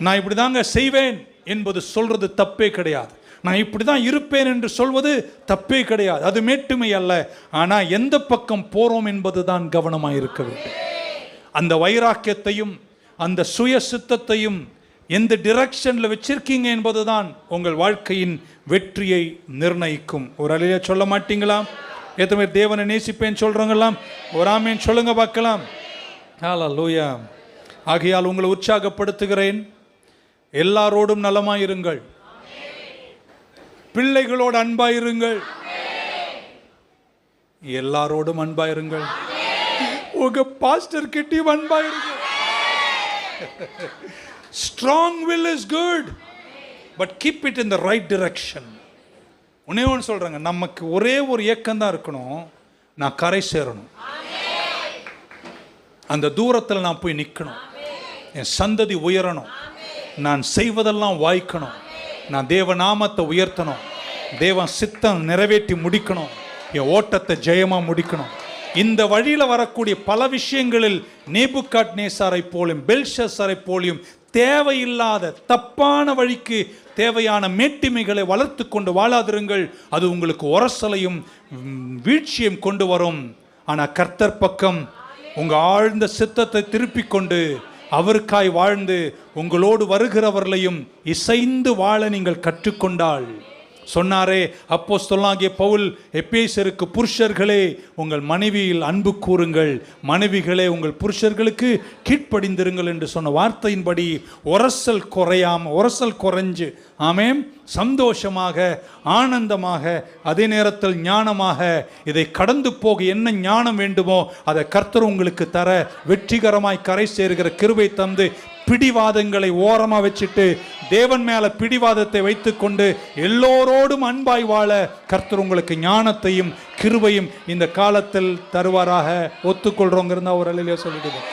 நான் இப்படி தாங்க செய்வேன் என்பது சொல்றது தப்பே கிடையாது. நான் இப்படி தான் இருப்பேன் என்று சொல்வது தப்பே கிடையாது. அது மேட்டுமை அல்ல. ஆனால் எந்த பக்கம் போகிறோம் என்பது தான் கவனமாக இருக்க வேண்டும். அந்த வைராக்கியத்தையும் அந்த சுய சித்தத்தையும் எந்த டிரெக்ஷனில் வச்சிருக்கீங்க என்பது தான் உங்கள் வாழ்க்கையின் வெற்றியை நிர்ணயிக்கும். ஒரு அலையில சொல்ல மாட்டீங்களா? எத்தனை பேர் தேவனை நேசிப்பேன் சொல்கிறவங்களாம் ஒரு ஆமேன் சொல்லுங்க பார்க்கலாம். ஹல்லேலூயா. ஆகையால் உங்களை உற்சாகப்படுத்துகிறேன். எல்லாரோடும் நலமாயிருங்கள், பிள்ளைகளோடு அன்பாயிருங்கள், எல்லாரோடும் அன்பாயிருங்கள், உங்க பாஸ்டர் கிட்டயும் அன்பாயிருங்கள். Strong will is good, but keep it in the right direction. உன்னே ஒன்று சொல்றாங்க, நமக்கு ஒரே ஒரு ஏக்கம் தான் இருக்கணும், நான் கரை சேரணும். அந்த தூரத்தில் நான் போய் நிற்கணும், என் சந்ததி உயரணும், நான் செய்வதெல்லாம் வாய்க்கணும், நான் தேவ நாமத்தை உயர்த்தணும், தேவன் சித்தம் நிறைவேற்றி முடிக்கணும், என் ஓட்டத்தை ஜெயமாக முடிக்கணும். இந்த வழியில் வரக்கூடிய பல விஷயங்களில் நேபுகாத்நேசாரை போலும் பெல்ஷஸ்ஸரை போலியும் தேவையில்லாத தப்பான வழிக்கு தேவையான மேட்டிமைகளை வளர்த்து கொண்டு வாழாதிருங்கள். அது உங்களுக்கு உரசலையும் வீழ்ச்சியும் கொண்டு வரும். ஆனால் கர்த்தர் பக்கம் உங்கள் ஆழ்ந்த சித்தத்தை திருப்பிக் கொண்டு அவருக்காய் வாழ்ந்து உங்களோடு வருகிறவர்களையும் இசைந்து வாழ நீங்கள் கற்றுக்கொண்டால், சொன்னாரே அப்போஸ்தலனாகிய பவுல் எபேசியருக்கு, புருஷர்களே உங்கள் மனைவியில் அன்பு கூறுங்கள், மனைவிகளே உங்கள் புருஷர்களுக்கு கீழ்ப்படிந்திருங்கள் என்று சொன்ன வார்த்தையின்படி உரசல் குறைஞ்சு ஆமென் சந்தோஷமாக ஆனந்தமாக அதே நேரத்தில் ஞானமாக இதை கடந்து போக என்ன ஞானம் வேண்டுமோ அதை கர்த்தர் உங்களுக்கு தர வெற்றிகரமாய் கரை சேருகிற கிருபை தந்து பிடிவாதங்களை ஓரமாக வச்சுட்டு தேவன் மேல பிடிவாதத்தை வைத்துக்கொண்டு எல்லோரோடும் அன்பாய் வாழ கர்த்தர் உங்களுக்கு ஞானத்தையும் கிருபையும் இந்த காலத்தில் தருவாராக. ஒத்துக்கொள்றோங்க இருந்தா ஒரு அலையிலே சொல்லிடுவோம்.